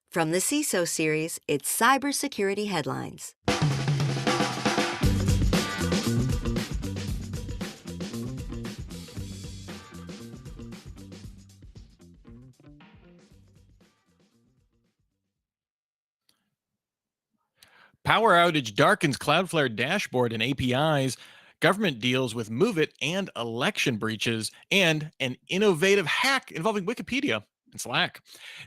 From the CISO Series, it's cybersecurity headlines. Power outage darkens Cloudflare dashboard and APIs. Government deals with Move It and election breaches, and an innovative hack involving Wikipedia and Slack.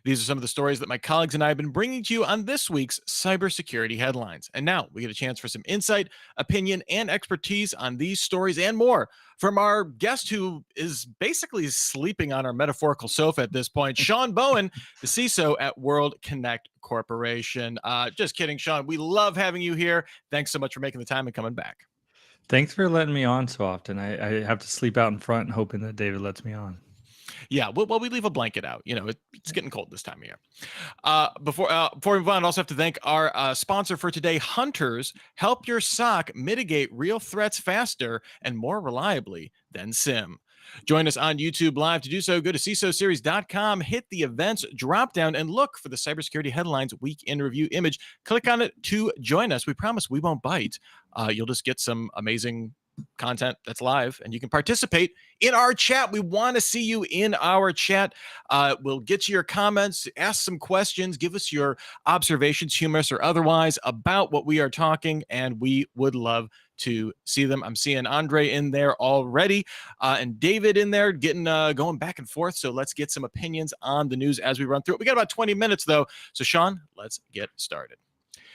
These are some of the stories that my colleagues and I have been bringing to you on this week's cybersecurity headlines. And now we get a chance for some insight, opinion, and expertise on these stories and more from our guest who is basically sleeping on our metaphorical sofa at this point, Shawn Bowen, the CISO at World Kinect Corporation. Just kidding, Shawn. We love having you here. Thanks so much for making the time and coming back. Thanks for letting me on so often. I have to sleep out in front and hoping that David lets me on. Yeah, well, we leave a blanket out. You know, it's getting cold this time of year. Before we move on, I also have to thank our sponsor for today, Hunters. Help your SOC mitigate real threats faster and more reliably than SIM. Join us on YouTube Live. To do so, go to CISOseries.com, hit the events drop down, and look for the Cybersecurity Headlines Week in Review image. Click on it to join us. We promise we won't bite. You'll just get some amazing content that's live, and you can participate in our chat. We want to see you in our chat. We'll get to your comments, ask some questions, give us your observations, humorous or otherwise, about what we are talking, and we would love to see them. I'm seeing Andre in there already, and David in there getting going back and forth. So let's get some opinions on the news as we run through it. We got about 20 minutes though. So Shawn, let's get started.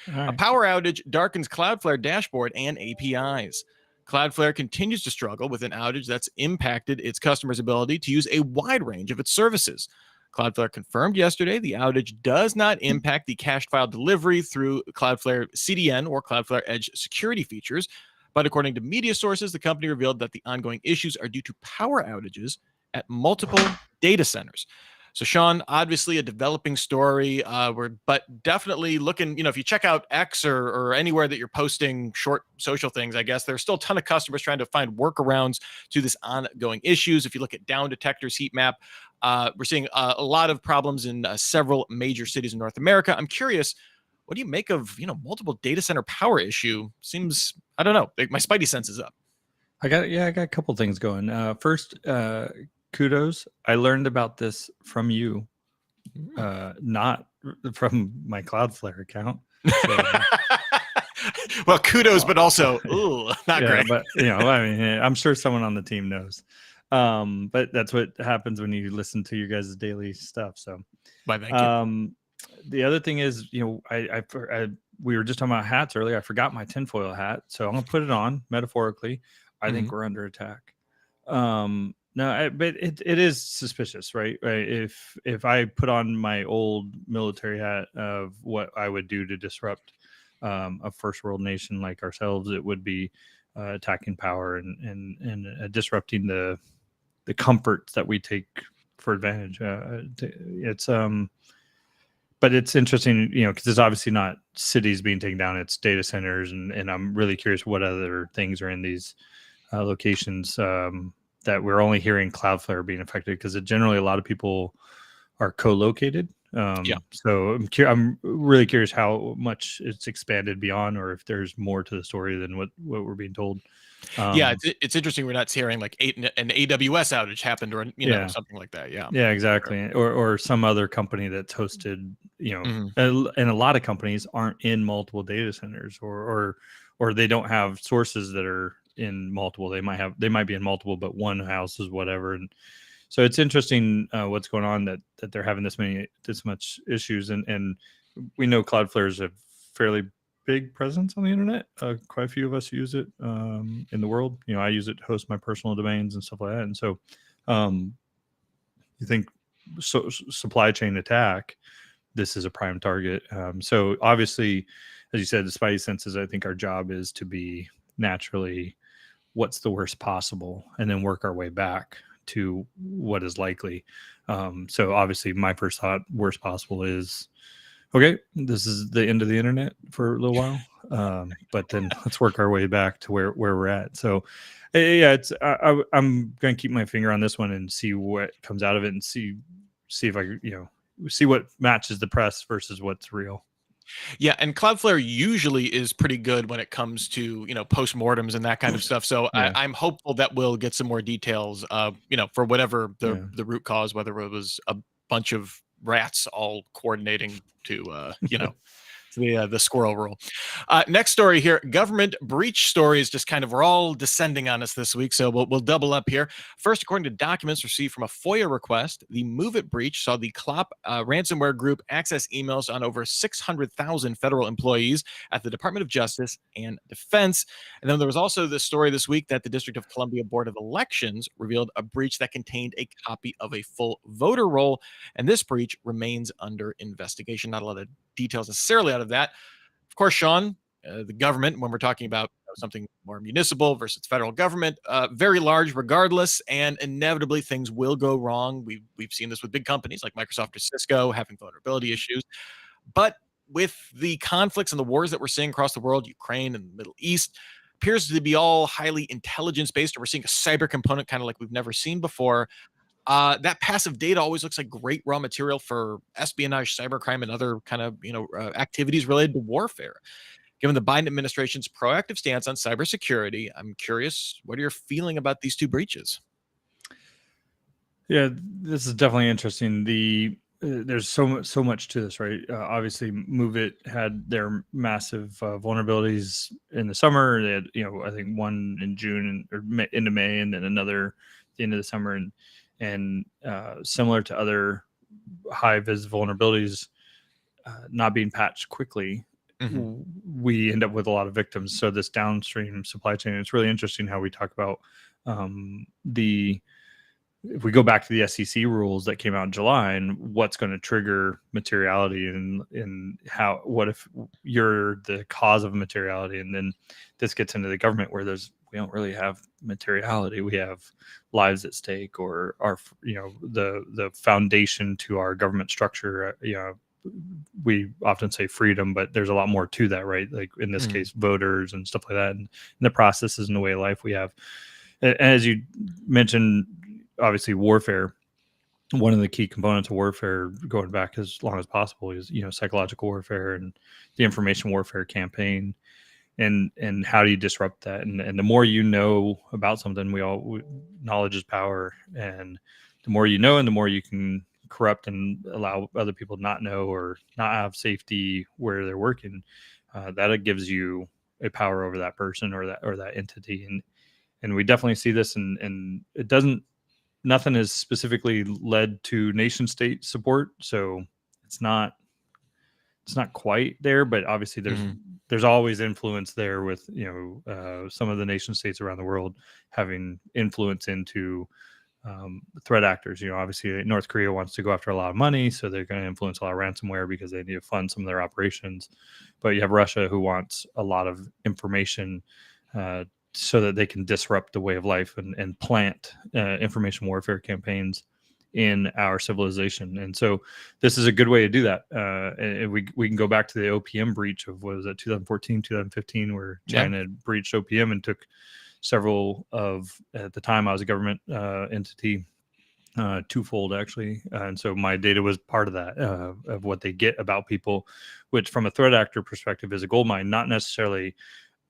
Right. A power outage darkens Cloudflare dashboard and APIs. Cloudflare continues to struggle with an outage that's impacted its customers' ability to use a wide range of its services. Cloudflare confirmed yesterday the outage does not impact the cached file delivery through Cloudflare CDN or Cloudflare Edge security features. But according to media sources, the company revealed that the ongoing issues are due to power outages at multiple data centers. So, Shawn, obviously a developing story, but definitely looking, if you check out X or anywhere that you're posting short social things, I guess there's still a ton of customers trying to find workarounds to this ongoing issues. If you look at Down Detector's heat map, we're seeing a lot of problems in several major cities in North America. I'm curious, what do you make of, multiple data center power issue? Seems, I don't know, my spidey sense is up. I got a couple things going. First, kudos. I learned about this from you, not from my Cloudflare account. So, well, kudos, but also not great. But I'm sure someone on the team knows. But that's what happens when you listen to your guys' daily stuff. So, thank you. The other thing is, we were just talking about hats earlier. I forgot my tinfoil hat, so I'm gonna put it on metaphorically. I think we're under attack. No, but it is suspicious, right? If I put on my old military hat of what I would do to disrupt a first world nation like ourselves, it would be attacking power and disrupting the comforts that we take for advantage. But it's interesting, because it's obviously not cities being taken down; it's data centers, and I'm really curious what other things are in these locations. That we're only hearing Cloudflare being affected, because generally a lot of people are co-located. So I'm really curious how much it's expanded beyond, or if there's more to the story than what we're being told. It's interesting. We're not hearing like an AWS outage happened, or something like that. Yeah, exactly. Or some other company that's hosted. And a lot of companies aren't in multiple data centers, or they don't have sources that are in multiple. They might be in multiple, but one house is whatever. And so it's interesting what's going on that they're having this much issues. And we know Cloudflare is a fairly big presence on the internet. Quite a few of us use it in the world. I use it to host my personal domains and stuff like that. And so you think supply chain attack, this is a prime target. So obviously, as you said, the spidey senses, I think our job is to be naturally what's the worst possible, and then work our way back to what is likely. So obviously my first thought, worst possible, is okay, this is the end of the internet for a little while. But then let's work our way back to where we're at. So I'm going to keep my finger on this one and see what comes out of it, and see if I, see what matches the press versus what's real. Yeah, and Cloudflare usually is pretty good when it comes to, postmortems and that kind of stuff. So Yeah. I'm hopeful that we'll get some more details, for whatever the root cause, whether it was a bunch of rats all coordinating to, the squirrel rule. Next story here, government breach stories just kind of were all descending on us this week, so we'll double up here. First, according to documents received from a FOIA request, the Move It breach saw the CLOP ransomware group access emails on over 600,000 federal employees at the Department of Justice and Defense. And then there was also this story this week that the District of Columbia Board of Elections revealed a breach that contained a copy of a full voter roll, and this breach remains under investigation. Not a lot of details necessarily out of that. Of course, Shawn, the government, when we're talking about something more municipal versus federal government, very large regardless, and inevitably things will go wrong. We've seen this with big companies like Microsoft or Cisco having vulnerability issues. But with the conflicts and the wars that we're seeing across the world, Ukraine and the Middle East, appears to be all highly intelligence-based, or we're seeing a cyber component kind of like we've never seen before. That passive data always looks like great raw material for espionage, cybercrime, and other kind of activities related to warfare. Given the Biden administration's proactive stance on cybersecurity, I'm curious what you're feeling about these two breaches. Yeah, this is definitely interesting. There's so much to this, right? Obviously, Move It had their massive vulnerabilities in the summer. They had, I think one in June or into May, and then another at the end of the summer, and similar to other high vis vulnerabilities not being patched quickly, we end up with a lot of victims. So this downstream supply chain, it's really interesting how we talk about if we go back to the SEC rules that came out in July and what's going to trigger materiality, and what if you're the cause of materiality, and then this gets into the government where we don't really have materiality. We have lives at stake, or the foundation to our government structure. We often say freedom, but there's a lot more to that, right? Like in this case, voters and stuff like that, and the processes and the way of life we have. And as you mentioned, obviously warfare, one of the key components of warfare going back as long as possible is psychological warfare and the information warfare campaign, and how do you disrupt that, and the more you know about something, knowledge is power, and the more you know and the more you can corrupt and allow other people to not know or not have safety where they're working, that it gives you a power over that person or that entity, and we definitely see this, and it doesn't. Nothing is specifically led to nation state support, so it's not quite there, but obviously there's always influence there with some of the nation states around the world having influence into threat actors. Obviously North Korea wants to go after a lot of money, so they're going to influence a lot of ransomware because they need to fund some of their operations. But you have Russia, who wants a lot of information so that they can disrupt the way of life and plant information warfare campaigns in our civilization. And so this is a good way to do that. And we can go back to the OPM breach of, what was it, 2014, 2015, where China had breached OPM and took several of, at the time I was a government entity, twofold actually. And so my data was part of that, of what they get about people, which from a threat actor perspective is a goldmine, not necessarily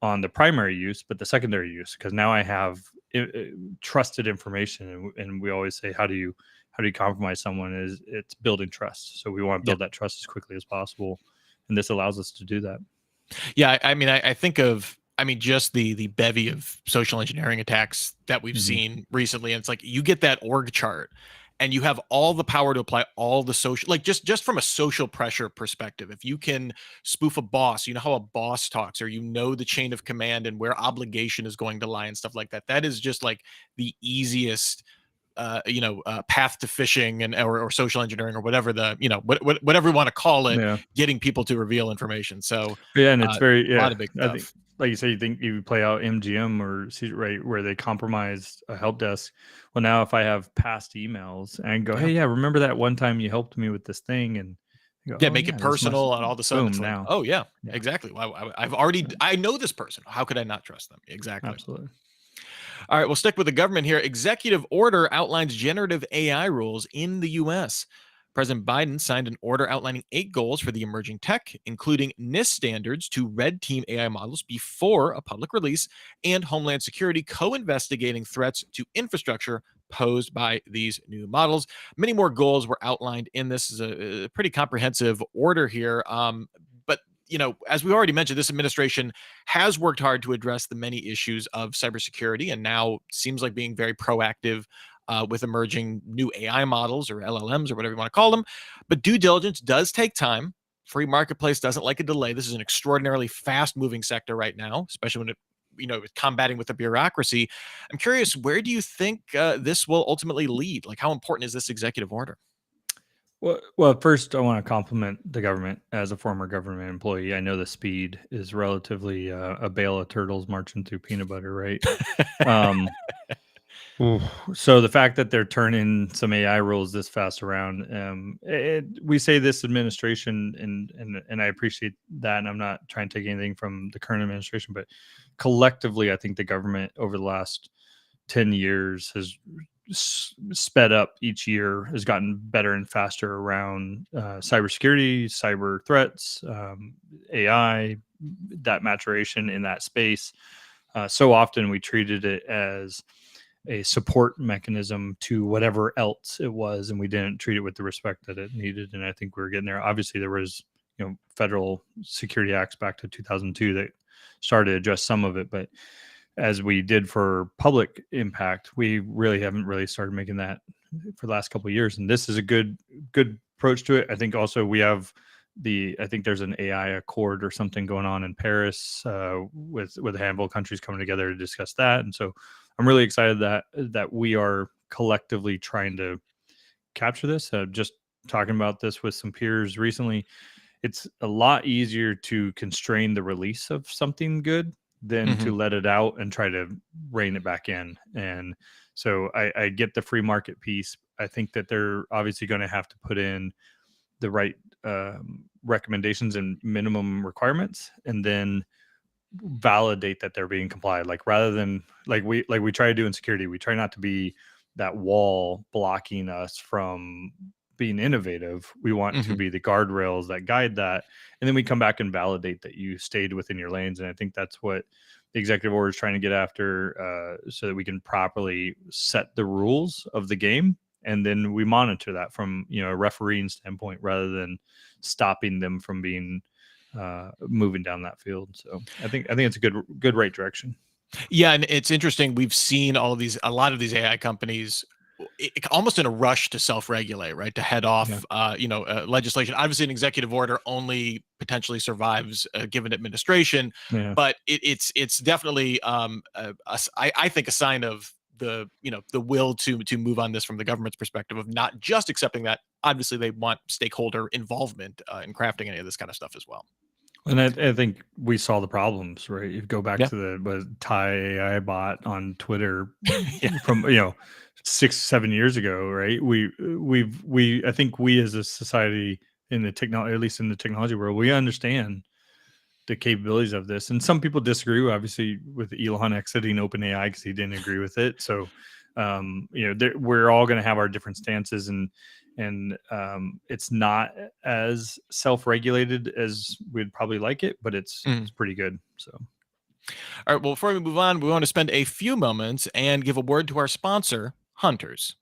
on the primary use, but the secondary use, because now I have trusted information, and we always say, how do you compromise someone? It's building trust. So we want to build that trust as quickly as possible, and this allows us to do that. Yeah, I think of just the bevy of social engineering attacks that we've seen recently, and it's like you get that org chart and you have all the power to apply all the social, like just from a social pressure perspective. If you can spoof a boss, how a boss talks, or the chain of command and where obligation is going to lie and stuff like that. That is just like the easiest path to phishing or social engineering, or whatever whatever we want to call it, getting people to reveal information. So and it's a lot of big stuff. I think, like you say, you think you play out MGM or right where they compromised a help desk. Well, now if I have past emails and go, hey, remember that one time you helped me with this thing, and you go, make it personal, and all of a sudden it's now. Like, oh yeah, exactly. Well, I know this person. How could I not trust them? Exactly. Absolutely. All right, we'll stick with the government here. Executive order outlines generative AI rules in the U.S. President Biden signed an order outlining 8 goals for the emerging tech, including NIST standards to red team AI models before a public release, and Homeland Security co-investigating threats to infrastructure posed by these new models. Many more goals were outlined in this. Is a pretty comprehensive order here. But as we already mentioned, this administration has worked hard to address the many issues of cybersecurity, and now seems like being very proactive with emerging new AI models or LLMs or whatever you want to call them. But due diligence does take time. Free marketplace doesn't like a delay. This is an extraordinarily fast-moving sector right now, especially when it combating with the bureaucracy. I'm curious, where do you think this will ultimately lead? Like, how important is this executive order? Well, first, I want to compliment the government. As a former government employee, I know the speed is relatively a bale of turtles marching through peanut butter, right? um, so the fact that they're turning some AI rules this fast around, we say this administration, and I appreciate that, and I'm not trying to take anything from the current administration, but collectively, I think the government over the last 10 years has sped up each year, has gotten better and faster around cybersecurity, cyber threats, AI, that maturation in that space. So often we treated it as a support mechanism to whatever else it was, and we didn't treat it with the respect that it needed. And I think we're getting there. Obviously, there was federal security acts back to 2002 that started to address some of it, but as we did for public impact, we really haven't started making that for the last couple of years. And this is a good approach to it. I think also we have I think there's an AI accord or something going on in Paris with a handful of countries coming together to discuss that. And so I'm really excited that we are collectively trying to capture this. Just talking about this with some peers recently, it's a lot easier to constrain the release of something good than to let it out and try to rein it back in. And so I get the free market piece. I think that they're obviously going to have to put in the right recommendations and minimum requirements, and then validate that they're being complied. Like, rather than like we try to do in security, we try not to be that wall blocking us from being innovative. We want to be the guardrails that guide that, and then we come back and validate that you stayed within your lanes. And I think that's what the executive order is trying to get after, so that we can properly set the rules of the game, and then we monitor that from a refereeing standpoint, rather than stopping them from being moving down that field. So I think it's a good right direction. Yeah, and it's interesting. We've seen a lot of these AI companies almost in a rush to self-regulate, right? To head off, legislation. Obviously, an executive order only potentially survives a given administration, but it's definitely, I think, a sign of the will to move on this from the government's perspective, of not just accepting that. Obviously, they want stakeholder involvement in crafting any of this kind of stuff as well. And I think we saw the problems, right? You go back to the Thai AI bot on Twitter from 6-7 years ago, right? I think we as a society in the technology, at least in the technology world, we understand the capabilities of this. And some people disagree, obviously, with Elon exiting OpenAI because he didn't agree with it. So, we're all going to have our different stances, and it's not as self-regulated as we'd probably like it, but it's pretty good. So, all right. Well, before we move on, we want to spend a few moments and give a word to our sponsor, Hunters.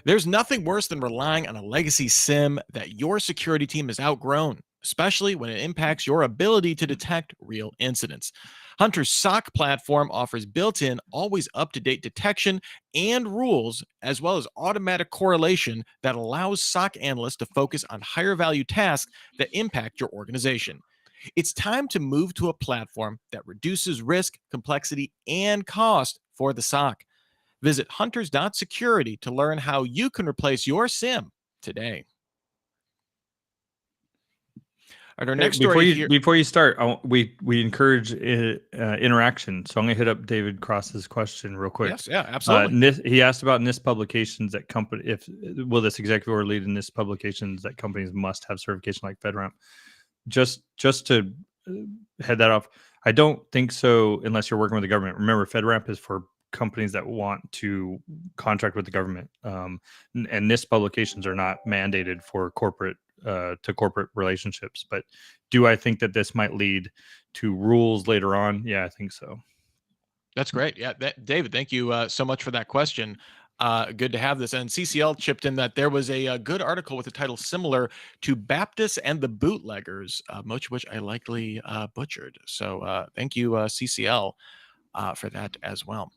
There's nothing worse than relying on a legacy SIM that your security team has outgrown, especially when it impacts your ability to detect real incidents. Hunter's SOC platform offers built-in, always up-to-date detection and rules, as well as automatic correlation that allows SOC analysts to focus on higher-value tasks that impact your organization. It's time to move to a platform that reduces risk, complexity, and cost for the SOC. Visit hunters.security to learn how you can replace your SIM today. All right, our next story before you start, we encourage interaction. So I'm going to hit up David Cross's question real quick. Yes, yeah, absolutely. He asked about NIST publications that will this executive order lead in NIST publications that companies must have certification like FedRAMP? Just to head that off, I don't think so unless you're working with the government. Remember, FedRAMP is for companies that want to contract with the government. And NIST publications are not mandated for corporate to corporate relationships. But do I think that this might lead to rules later on? Yeah, I think so. That's great. Yeah, David, thank you so much for that question. Good to have this. And CCL chipped in that there was a good article with a title similar to Baptists and the Bootleggers, much of which I likely butchered. So thank you, CCL, for that as well.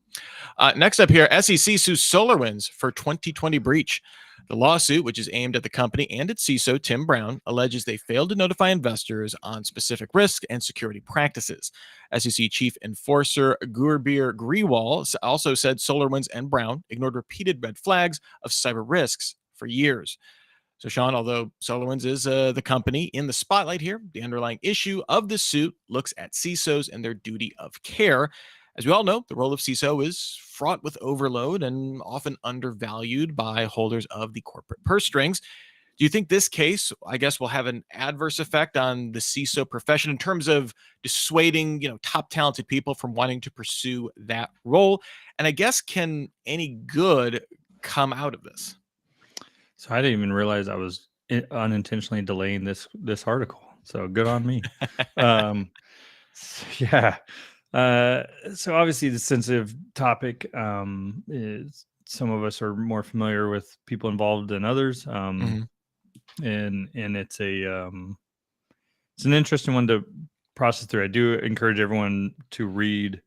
Next up here, SEC sues SolarWinds for 2020 breach. The lawsuit, which is aimed at the company and its CISO, Tim Brown, alleges they failed to notify investors on specific risk and security practices. SEC Chief Enforcer Gurbir Grewal also said SolarWinds and Brown ignored repeated red flags of cyber risks for years. So, Shawn, although SolarWinds is the company in the spotlight here, the underlying issue of the suit looks at CISOs and their duty of care. As we all know, the role of CISO is fraught with overload and often undervalued by holders of the corporate purse strings. Do you think this case, I guess, will have an adverse effect on the CISO profession in terms of dissuading, top talented people from wanting to pursue that role? And I guess, can any good come out of this? So I didn't even realize I was unintentionally delaying this article. So good on me. Yeah. So obviously the sensitive topic is, some of us are more familiar with people involved than others. And it's an interesting one to process through. I do encourage everyone to read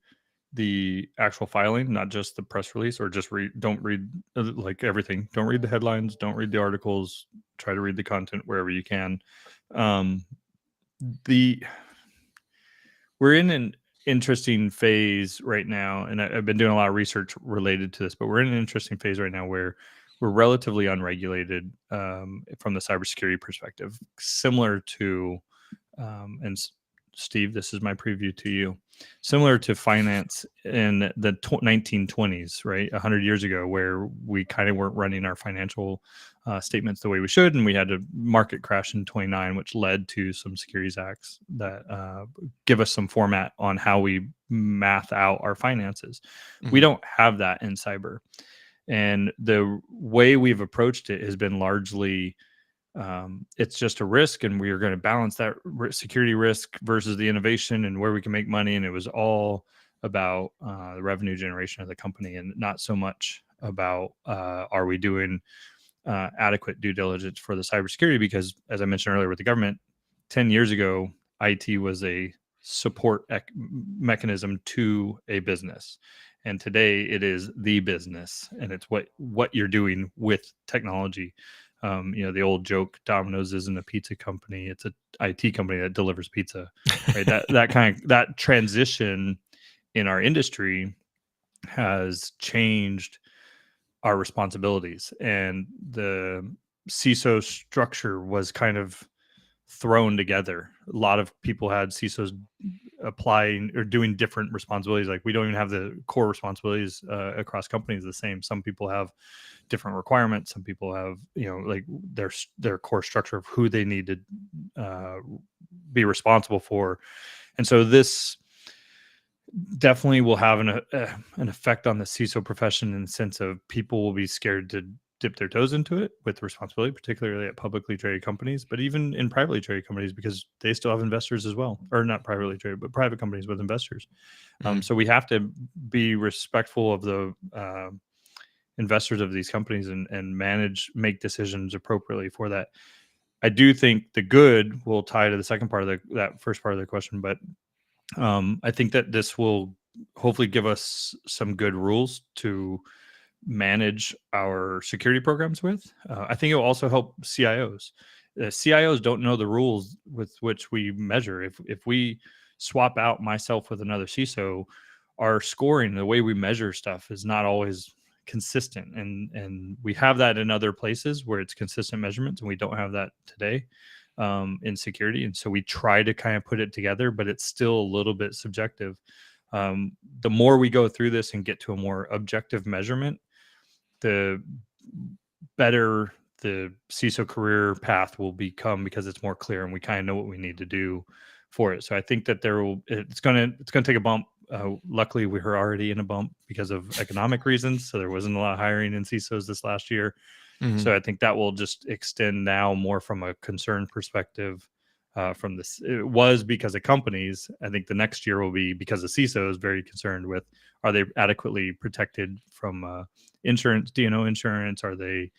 the actual filing, not just the press release, or just don't read like everything. Don't read the headlines, don't read the articles, try to read the content wherever you can. We're in an interesting phase right now, and I've been doing a lot of research related to this, but we're in an interesting phase right now where we're relatively unregulated from the cybersecurity perspective, similar to, and Steve, this is my preview to you, similar to finance in the 1920s, right? 100 years ago, where we kind of weren't running our financial statements the way we should. And we had a market crash in 29, which led to some securities acts that give us some format on how we math out our finances. We don't have that in cyber. And the way we've approached it has been largely, it's just a risk, and we are going to balance that security risk versus the innovation and where we can make money. And it was all about the revenue generation of the company, and not so much about are we doing adequate due diligence for the cybersecurity? Because, as I mentioned earlier with the government, 10 years ago, IT was a support mechanism to a business. And today it is the business, and it's what you're doing with technology. The old joke, Domino's isn't a pizza company, it's an IT company that delivers pizza, right? that transition in our industry has changed our responsibilities, and the CISO structure was kind of thrown together. A lot of people had CISOs applying or doing different responsibilities. Like, we don't even have the core responsibilities across companies the same. Some people have different requirements. Some people have, like their core structure of who they need to be responsible for. And so this definitely will have an effect on the CISO profession, in the sense of people will be scared to dip their toes into it with responsibility, particularly at publicly traded companies, but even in privately traded companies, because they still have investors as well, or not privately traded, but private companies with investors. So we have to be respectful of the investors of these companies and make decisions appropriately for that. I do think the good will tie to the second part of that first part of the question, but I think that this will hopefully give us some good rules to manage our security programs with. I think it will also help CIOs. CIOs don't know the rules with which we measure. If we swap out myself with another CISO, our scoring, the way we measure stuff, is not always consistent. And we have that in other places where it's consistent measurements, and we don't have that today in security. And so we try to kind of put it together, but it's still a little bit subjective. The more we go through this and get to a more objective measurement, the better the CISO career path will become, because it's more clear and we kind of know what we need to do for it. So I think that it's going to take a bump luckily we were already in a bump because of economic reasons, so there wasn't a lot of hiring in CISOs this last year. So I think that will just extend now more from a concern perspective. From this, it was because of companies. I think the next year will be because the CISO is very concerned with, are they adequately protected from insurance, D&O insurance? Are they,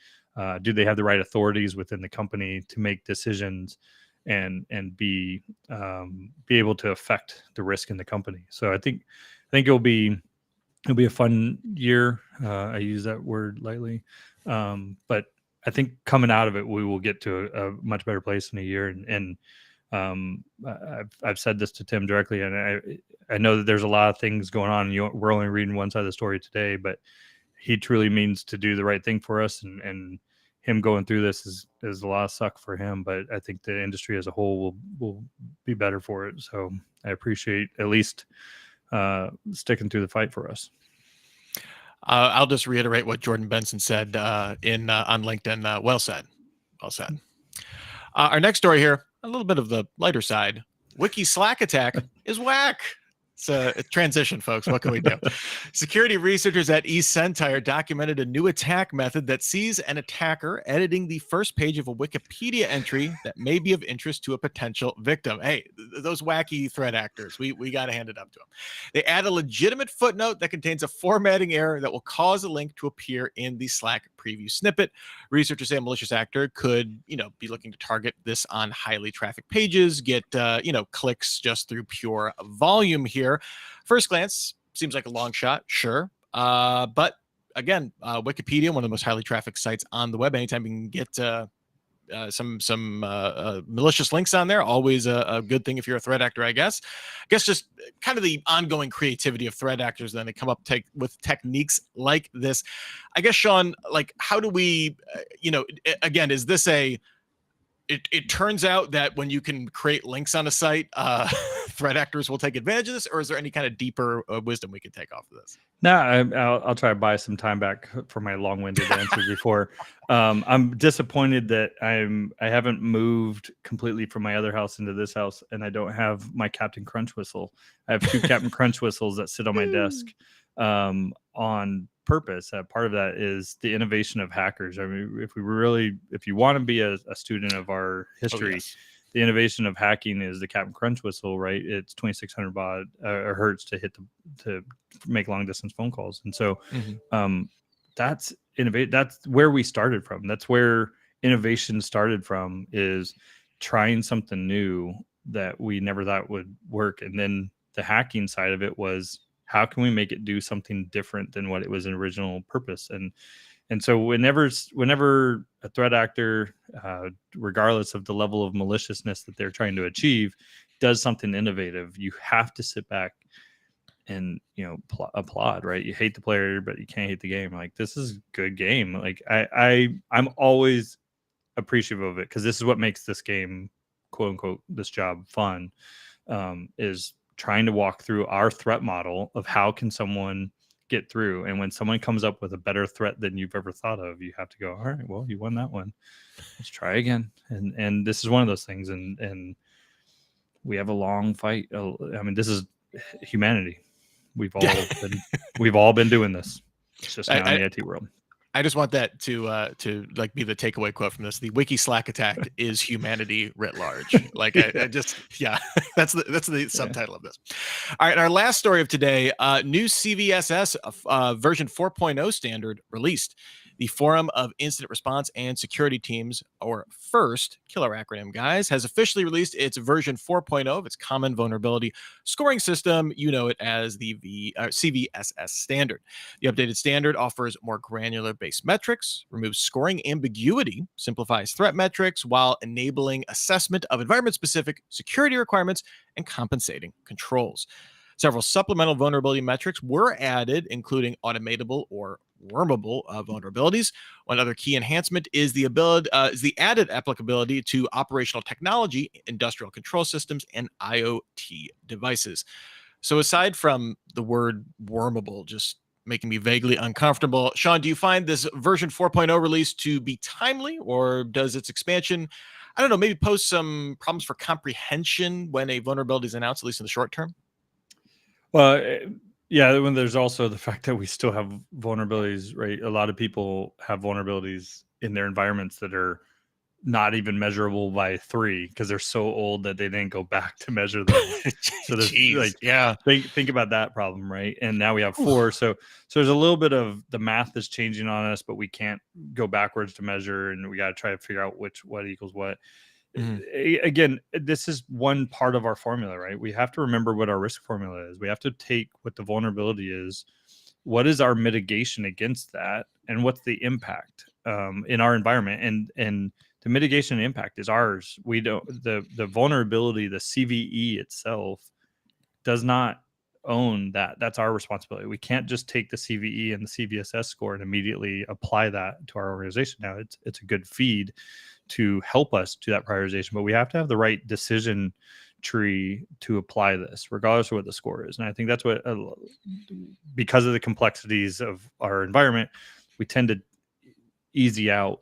do they have the right authorities within the company to make decisions and be able to affect the risk in the company? So I think it'll be a fun year. I use that word lightly, but I think coming out of it, we will get to a much better place in a year. And I've said this to Tim directly, and I know that there's a lot of things going on. We're only reading one side of the story today, but he truly means to do the right thing for us, and him going through this is a lot of suck for him, but I think the industry as a whole will be better for it. So I appreciate at least sticking through the fight for us. I'll just reiterate what Jordan Benson said on LinkedIn. Well said. Our next story here, a little bit of the lighter side. Wiki Slack attack is whack. It's a transition, folks. What can we do? Security researchers at eSentire documented a new attack method that sees an attacker editing the first page of a Wikipedia entry that may be of interest to a potential victim. Hey, those wacky threat actors, we got to hand it up to them. They add a legitimate footnote that contains a formatting error that will cause a link to appear in the Slack preview snippet. Researchers say a malicious actor could, be looking to target this on highly trafficked pages, get, clicks just through pure volume here. First glance, seems like a long shot, sure. But again, Wikipedia, one of the most highly trafficked sites on the web. Anytime you can get some malicious links on there, always a good thing if you're a threat actor, I guess. Just kind of the ongoing creativity of threat actors, then they come up with techniques like this. I guess, Shawn, like, how do we, again, is this it turns out that when you can create links on a site, threat actors will take advantage of this, or is there any kind of deeper wisdom we can take off of this? No, I'll try to buy some time back for my long-winded answers before. I'm disappointed that I haven't moved completely from my other house into this house, and I don't have my Captain Crunch whistle. I have two Captain Crunch whistles that sit on my desk on purpose. Part of that is the innovation of hackers. I mean, if you want to be a student of our history, the innovation of hacking is the Captain Crunch whistle, right? It's 2600 baud hertz to make long distance phone calls, and so that's innovate. That's where we started from. That's where innovation started from, is trying something new that we never thought would work. And then the hacking side of it was, how can we make it do something different than what it was in original purpose? And so whenever a threat actor, regardless of the level of maliciousness that they're trying to achieve, does something innovative, you have to sit back and applaud, right? You hate the player, but you can't hate the game. Like, this is a good game. Like, I'm always appreciative of it, because this is what makes this game, quote unquote, this job fun, is trying to walk through our threat model of how can someone get through. And when someone comes up with a better threat than you've ever thought of, you have to go, all right, well, you won that one. Let's try again. And this is one of those things. And we have a long fight. I mean, this is humanity. We've all been doing this. It's just now in the IT world. I just want that to like be the takeaway quote from this. The Wiki Slack attack is humanity writ large. Like, I just, that's the subtitle of this. All right, our last story of today, new CVSS version 4.0 standard released. The Forum of Incident Response and Security Teams, or FIRST, killer acronym, guys, has officially released its version 4.0 of its common vulnerability scoring system. You know it as the CVSS standard. The updated standard offers more granular base metrics, removes scoring ambiguity, simplifies threat metrics, while enabling assessment of environment-specific security requirements and compensating controls. Several supplemental vulnerability metrics were added, including automatable or wormable vulnerabilities. One other key enhancement is the added applicability to operational technology, industrial control systems, and IoT devices. So aside from the word wormable just making me vaguely uncomfortable, Shawn, do you find this version 4.0 release to be timely, or does its expansion, I don't know, maybe pose some problems for comprehension when a vulnerability is announced, at least in the short term? Well, yeah, when there's also the fact that we still have vulnerabilities, right? A lot of people have vulnerabilities in their environments that are not even measurable by 3 because they're so old that they didn't go back to measure them. So there's Jeez, yeah. think about that problem, right? And now we have Whew. 4. So there's a little bit of the math is changing on us, but we can't go backwards to measure, and we got to try to figure out what equals what. Again, this is one part of our formula, right? We have to remember what our risk formula is. We have to take what the vulnerability is, what is our mitigation against that, and what's the impact in our environment. And the mitigation impact is ours. We don't the vulnerability, the CVE itself does not own that. That's our responsibility. We can't just take the CVE and the CVSS score and immediately apply that to our organization. Now it's a good feed to help us do that prioritization, but we have to have the right decision tree to apply this regardless of what the score is. And I think that's what because of the complexities of our environment, we tend to easy out.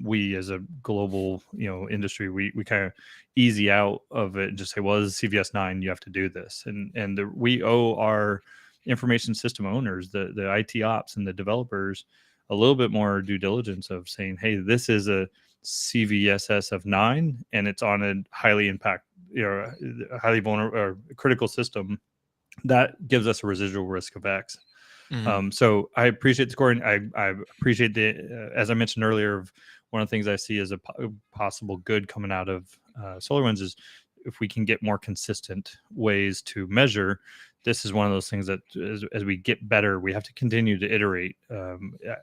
We as a global industry, we kind of easy out of it and just say, well, this is CVS 9, you have to do this. And we owe our information system owners, the IT ops and the developers, a little bit more due diligence of saying, hey, this is a CVSS of 9 and it's on a highly highly vulnerable or critical system that gives us a residual risk of X. So I appreciate the scoring. I appreciate as I mentioned earlier, one of the things I see as a possible good coming out of SolarWinds is if we can get more consistent ways to measure. This is one of those things that as we get better, we have to continue to iterate.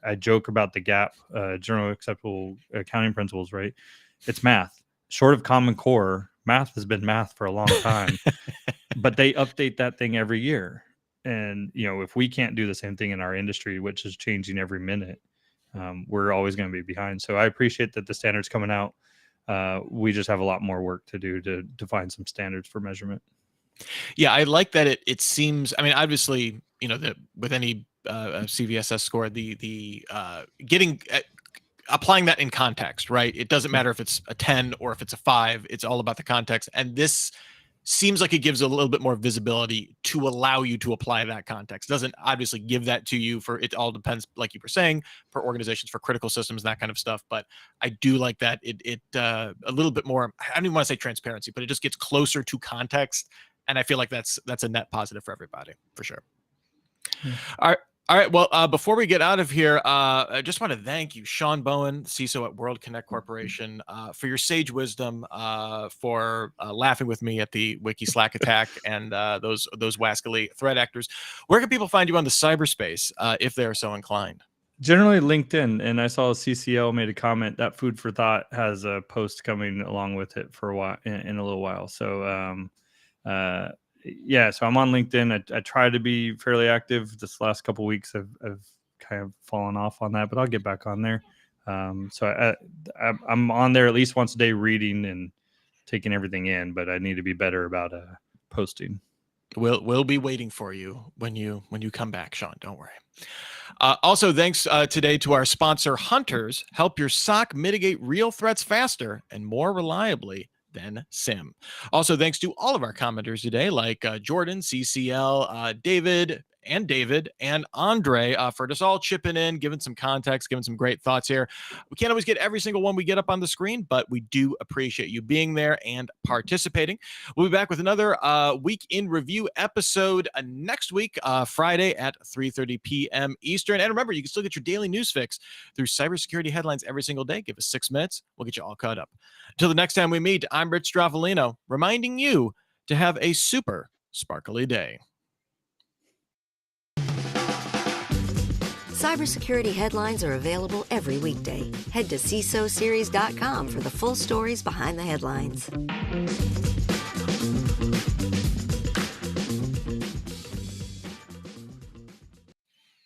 I joke about the GAP, General Acceptable Accounting Principles, right? It's math. Short of Common Core, math has been math for a long time, but they update that thing every year. And, if we can't do the same thing in our industry, which is changing every minute, we're always going to be behind. So I appreciate that the standard's coming out. We just have a lot more work to do to define some standards for measurement. Yeah, I like that it seems, I mean, obviously, that with any CVSS score, the getting applying that in context, right? It doesn't matter if it's a 10 or if it's a 5, it's all about the context. And this seems like it gives a little bit more visibility to allow you to apply that context. Doesn't obviously give that to you it all depends, like you were saying, for organizations, for critical systems, that kind of stuff. But I do like that it a little bit more, I don't even want to say transparency, but it just gets closer to context. And I feel like that's a net positive for everybody, for sure. All right. Well, before we get out of here, I just want to thank you, Shawn Bowen, CISO at Kinect Corporation, for your sage wisdom, for laughing with me at the Wiki Slack attack and those wascally threat actors. Where can people find you on the cyberspace if they are so inclined? Generally LinkedIn, and I saw CCL made a comment that Food for Thought has a post coming along with it for a while in a little while. So yeah, so I'm on LinkedIn. I try to be fairly active. This last couple of weeks I've kind of fallen off on that, but I'll get back on there. So I'm on there at least once a day reading and taking everything in, but I need to be better about posting. We'll be waiting for you when you come back, Shawn. Don't worry. Also, thanks today to our sponsor, Hunters. Help your SOC mitigate real threats faster and more reliably than SIM. Also, thanks to all of our commenters today, like Jordan, CCL, David, and Andre, for just all chipping in, giving some context, giving some great thoughts here. We can't always get every single one we get up on the screen, but we do appreciate you being there and participating. We'll be back with another Week in Review episode next week, Friday at 3:30 p.m. Eastern. And remember, you can still get your daily news fix through cybersecurity headlines every single day. Give us 6 minutes. We'll get you all caught up. Until the next time we meet, I'm Rich Stroffolino, reminding you to have a super sparkly day. Cybersecurity headlines are available every weekday. Head to CISOSeries.com for the full stories behind the headlines.